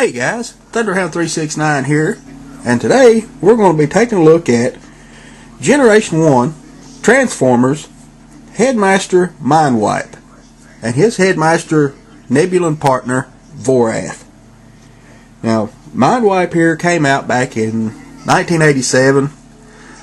Hey guys, Thunderhound369 here, and today we're going to be taking a look at Generation 1 Transformers Headmaster Mindwipe and his Headmaster Nebulan partner Vorath. Now, Mindwipe here came out back in 1987.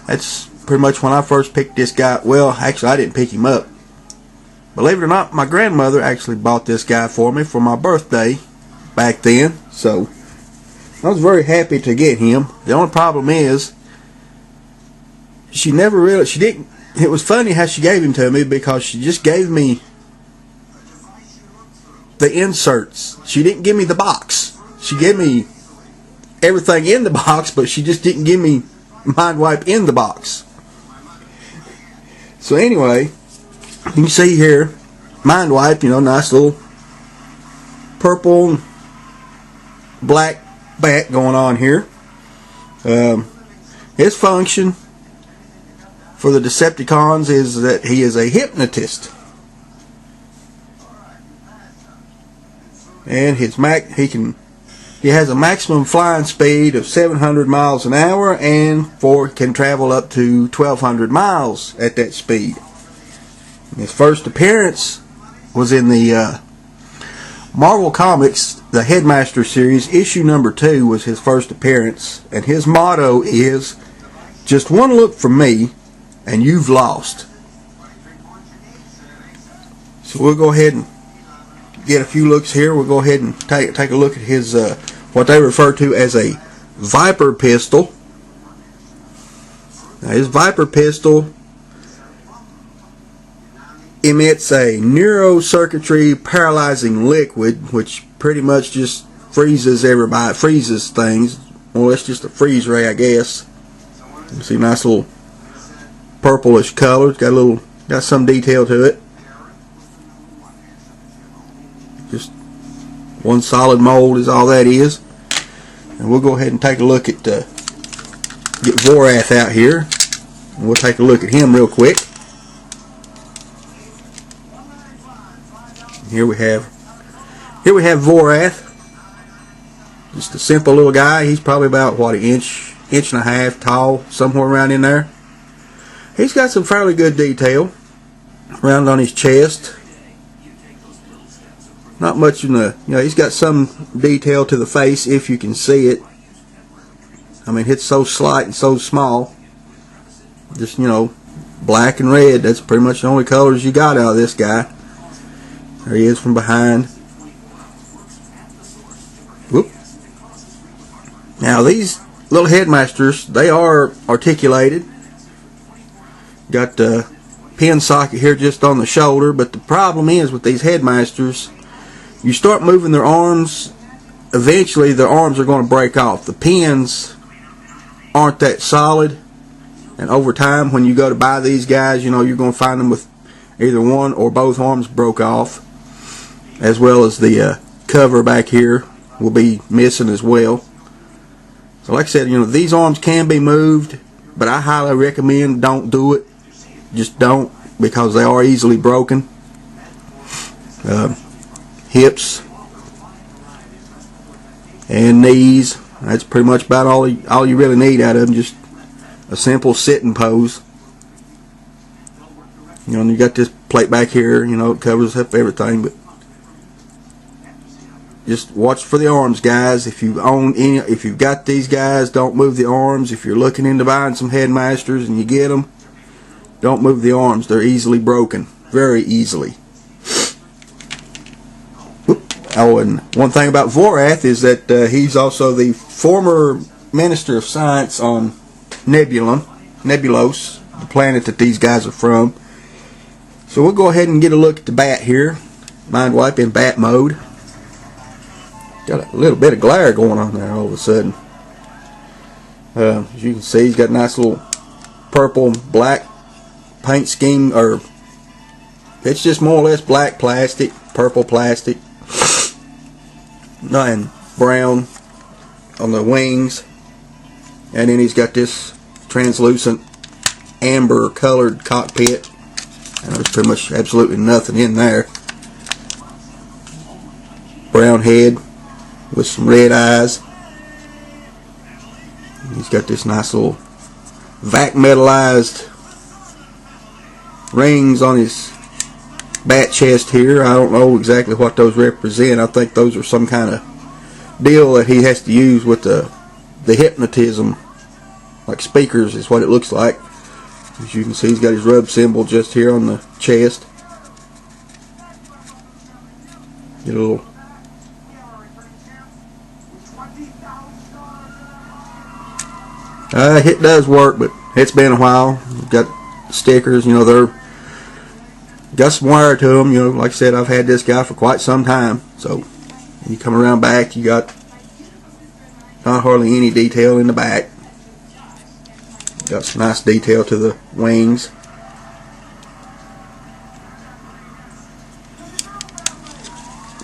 That's pretty much when I first picked this guy. Well, actually I didn't pick him up. Believe it or not, my grandmother actually bought this guy for me for my birthday back then, so I was very happy to get him. The only problem is she didn't, it was funny how she gave him to me, because she just gave me the inserts. She didn't give me the box. She gave me everything in the box, but she just didn't give me Mindwipe in the box. So anyway, you can see here Mindwipe, nice little purple black bat going on here. His function for the Decepticons is that he is a hypnotist, and he has a maximum flying speed of 700 miles an hour, and can travel up to 1,200 miles at that speed. His first appearance was in the Marvel Comics, the Headmaster series. Issue number 2 was his first appearance, and his motto is, "Just one look from me and you've lost." So we'll go ahead and get a few looks here. We'll go ahead and take a look at his what they refer to as a Viper pistol. Now, his Viper pistol emits a neurocircuitry paralyzing liquid, which pretty much just freezes everybody, freezes things. Well, it's just a freeze ray, I guess. You see, nice little purplish color. It's got some detail to it. Just one solid mold is all that is. And we'll go ahead and take a look at get Vorath out here, and we'll take a look at him real quick. Here we have Vorath. Just a simple little guy. He's probably about an inch and a half tall, somewhere around in there. He's got some fairly good detail around on his chest. Not much in the, he's got some detail to the face, if you can see it. I mean, it's so slight and so small. Just, black and red. That's pretty much the only colors you got out of this guy. There he is from behind. Whoop. Now, these little Headmasters, they are articulated. Got the pin socket here just on the shoulder, but the problem is with these Headmasters, you start moving their arms, eventually their arms are going to break off. The pins aren't that solid, and over time, when you go to buy these guys, you're going to find them with either one or both arms broke off, as well as the cover back here will be missing as well. So like I said, these arms can be moved, but I highly recommend don't do it. Just don't, because they are easily broken. Hips and knees, that's pretty much about all you really need out of them. Just a simple sitting pose. And you got this plate back here, it covers up everything, but just watch for the arms, guys. If you've got these guys, don't move the arms. If you're looking into buying some Headmasters and you get them, don't move the arms. They're easily broken, very easily. Oh, and one thing about Vorath is that he's also the former Minister of Science on Nebulos, the planet that these guys are from. So we'll go ahead and get a look at the bat here. Mindwipe in bat mode. Got a little bit of glare going on there all of a sudden. As you can see, he's got a nice little purple black paint scheme, or it's just more or less black plastic, purple plastic, and brown on the wings, and then he's got this translucent amber colored cockpit, and there's pretty much absolutely nothing in there. Brown head, with some red eyes. He's got this nice little vac metallized rings on his bat chest here. I don't know exactly what those represent. I think those are some kind of deal that he has to use with the hypnotism, like speakers is what it looks like. As you can see, he's got his rub symbol just here on the chest. Get a little it does work, but it's been a while. We've got stickers, you know, they're got some wire to them. You know, like I said, I've had this guy for quite some time. So you come around back, you got not hardly any detail in the back. Got some nice detail to the wings.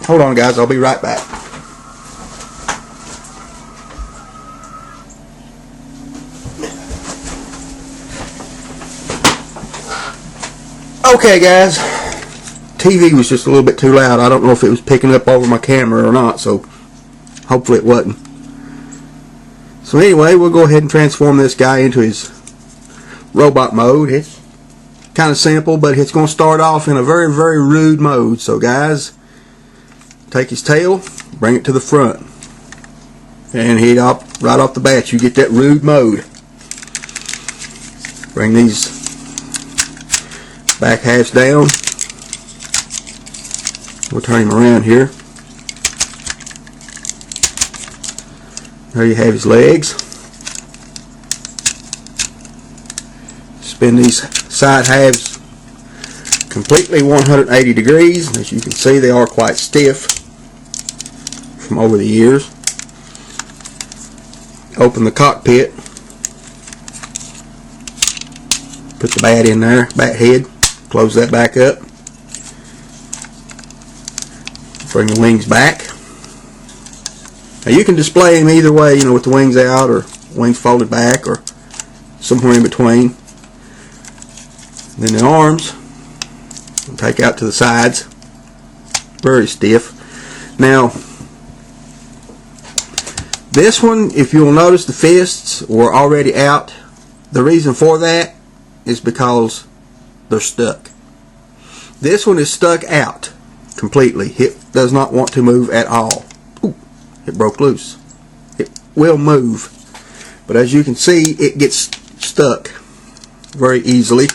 Hold on, guys, I'll be right back. Okay, guys, TV was just a little bit too loud. I don't know if it was picking up over my camera or not, so hopefully it wasn't. So anyway, we'll go ahead and transform this guy into his robot mode. It's kind of simple, but it's going to start off in a very, very rude mode. So guys, take his tail, bring it to the front, and right off the bat you get that rude mode. Bring these back halves down. We'll turn him around here. There you have his legs. Spin these side halves completely 180 degrees. As you can see, they are quite stiff from over the years. Open the cockpit. Put the bat in there, bat head. Close that back up. Bring the wings back. Now you can display them either way, you know, with the wings out or wings folded back or somewhere in between. Then the arms, take out to the sides. Very stiff. Now, this one, if you'll notice, the fists were already out. The reason for that is because they're stuck. This one is stuck out completely. It does not want to move at all. Ooh, it broke loose. It will move, but as you can see, it gets stuck very easily.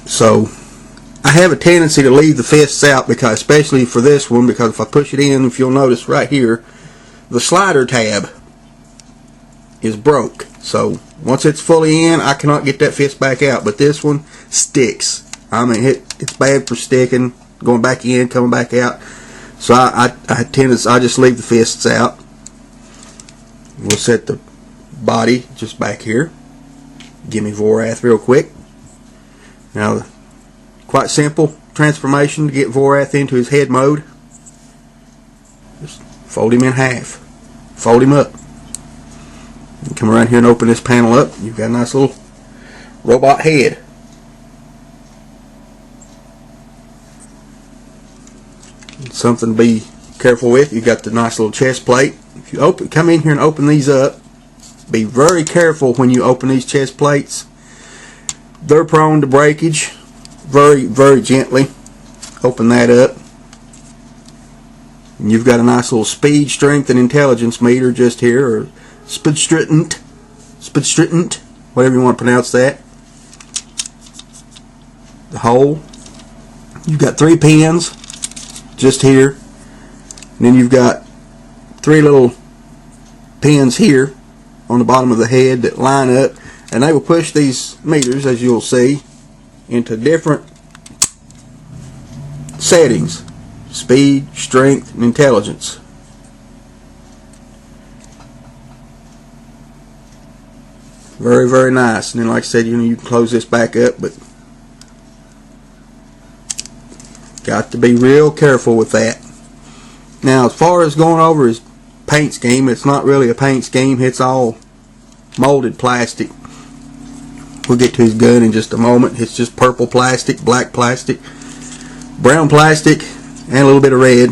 So I have a tendency to leave the fists out, because especially for this one, because if I push it in, if you'll notice right here, the slider tab is broke. So once it's fully in, I cannot get that fist back out. But this one sticks. I mean, it's bad for sticking, going back in, coming back out. So I just leave the fists out. We'll set the body just back here. Give me Vorath real quick. Now, quite simple transformation to get Vorath into his head mode. Just fold him in half. Fold him up. You come around here and open this panel up. You've got a nice little robot head. Something to be careful with. You've got the nice little chest plate. If you come in here and open these up, be very careful when you open these chest plates. They're prone to breakage. Very, very gently open that up. And you've got a nice little speed, strength, and intelligence meter just here, or speedstritant, whatever you want to pronounce that. The hole. You've got 3 pins just here, and then you've got 3 little pins here on the bottom of the head that line up, and they will push these meters, as you'll see, into different settings: speed, strength, and intelligence. Very, very nice. And then, like I said, you can close this back up, but got to be real careful with that. Now, as far as going over his paint scheme, it's not really a paint scheme. It's all molded plastic. We'll get to his gun in just a moment. It's just purple plastic, black plastic, brown plastic, and a little bit of red.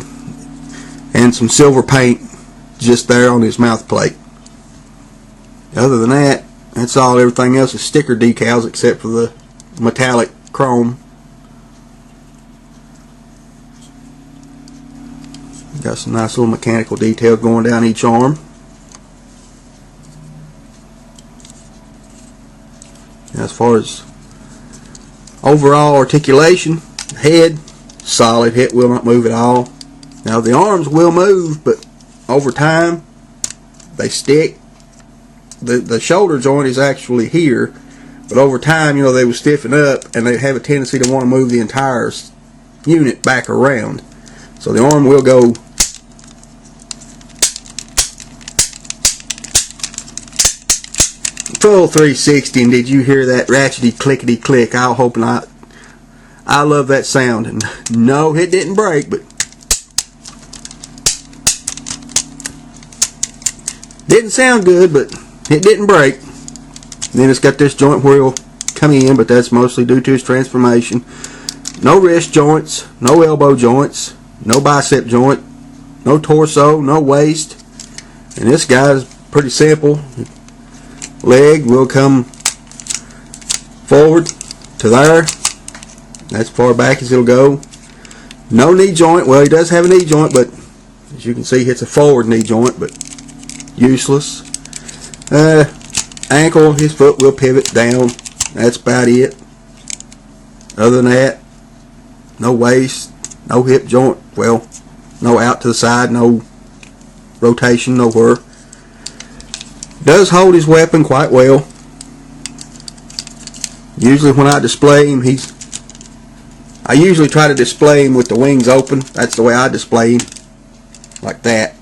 and some silver paint just there on his mouth plate. Other than that, that's all. Everything else is sticker decals except for the metallic chrome. Got some nice little mechanical detail going down each arm. As far as overall articulation, head solid, head will not move at all. Now the arms will move, but over time they stick. The shoulder joint is actually here, but over time, you know, they will stiffen up and they have a tendency to want to move the entire unit back around. So the arm will go full 360. And did you hear that ratchety clickety click? I'm hoping I love that sound. And no, it didn't break, but didn't sound good, but it didn't break. Then it's got this joint where it'll come in, but that's mostly due to its transformation. No wrist joints, no elbow joints, no bicep joint, no torso, no waist. And this guy's pretty simple. Leg will come forward to there. That's far back as it'll go. No knee joint. Well, he does have a knee joint, but as you can see, it's a forward knee joint, but useless. Ankle, his foot will pivot down. That's about it. Other than that, no waist, no hip joint. Well, no out to the side, no rotation nowhere. Does hold his weapon quite well. Usually when I display him, I usually try to display him with the wings open. That's the way I display him, like that.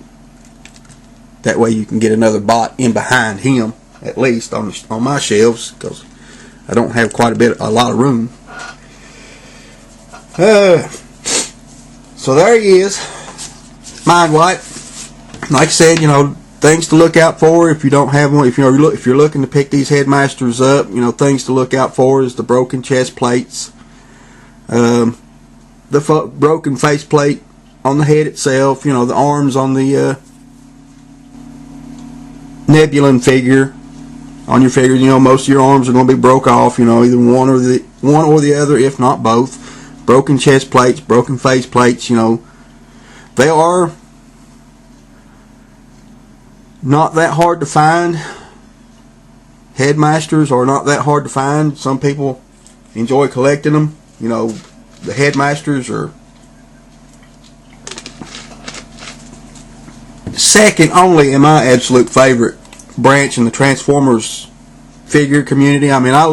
That way you can get another bot in behind him, at least on my shelves, because I don't have a lot of room. So there he is, Mindwipe. Like I said, you know, things to look out for if you don't have one. If you're looking to pick these Headmasters up, you know, things to look out for is the broken chest plates, the broken face plate on the head itself. You know, the arms on the Nebulan figure. On your figure, you know, most of your arms are going to be broke off. You know, either one or the other, if not both. Broken chest plates, broken face plates. You know, they are not that hard to find. Headmasters are not that hard to find. Some people enjoy collecting them. You know, the Headmasters are second only in my absolute favorite branch in the Transformers figure community. I mean, I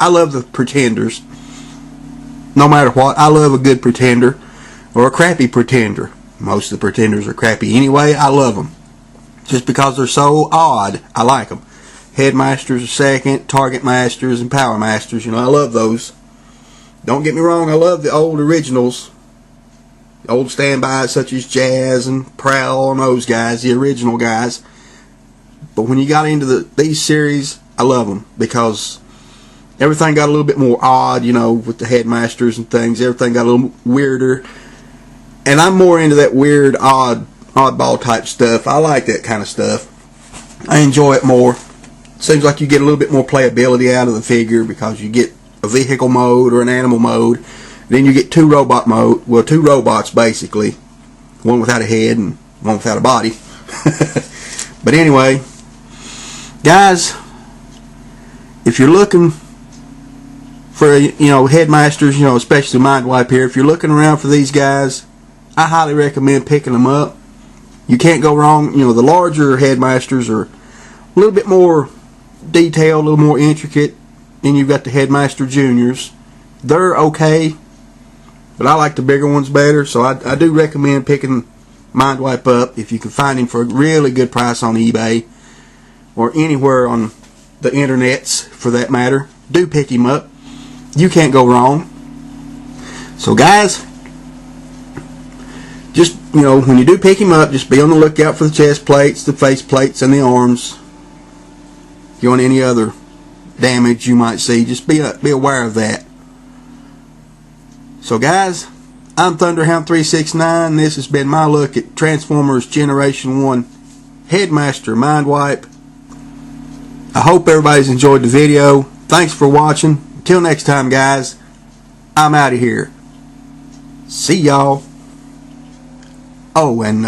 love the Pretenders. No matter what, I love a good Pretender or a crappy Pretender. Most of the Pretenders are crappy anyway. I love them just because they're so odd. I like them. Headmasters are second, Target Masters and Power Masters. You know, I love those. Don't get me wrong, I love the old originals. The old standbys such as Jazz and Prowl and those guys, the original guys. But when you got into these series, I love them because everything got a little bit more odd, you know, with the Headmasters and things. Everything got a little weirder. And I'm more into that weird, oddball type stuff. I like that kind of stuff. I enjoy it more. Seems like you get a little bit more playability out of the figure because you get a vehicle mode or an animal mode. Then you get two robots basically. One without a head and one without a body. But anyway, guys, if you're looking for, you know, Headmasters, you know, especially Mindwipe here, if you're looking around for these guys, I highly recommend picking them up. You can't go wrong. You know, the larger Headmasters are a little bit more detailed, a little more intricate. Then you've got the Headmaster Juniors. They're okay, but I like the bigger ones better, so I do recommend picking Mindwipe up if you can find him for a really good price on eBay or anywhere on the internets for that matter. Do pick him up. You can't go wrong. So guys, just, you know, when you do pick him up, just be on the lookout for the chest plates, the face plates, and the arms. If you want any other damage you might see, just be aware of that. So guys, I'm Thunderhound369. This has been my look at Transformers Generation 1 Headmaster Mindwipe. I hope everybody's enjoyed the video. Thanks for watching. Until next time, guys, I'm out of here. See y'all. Oh, and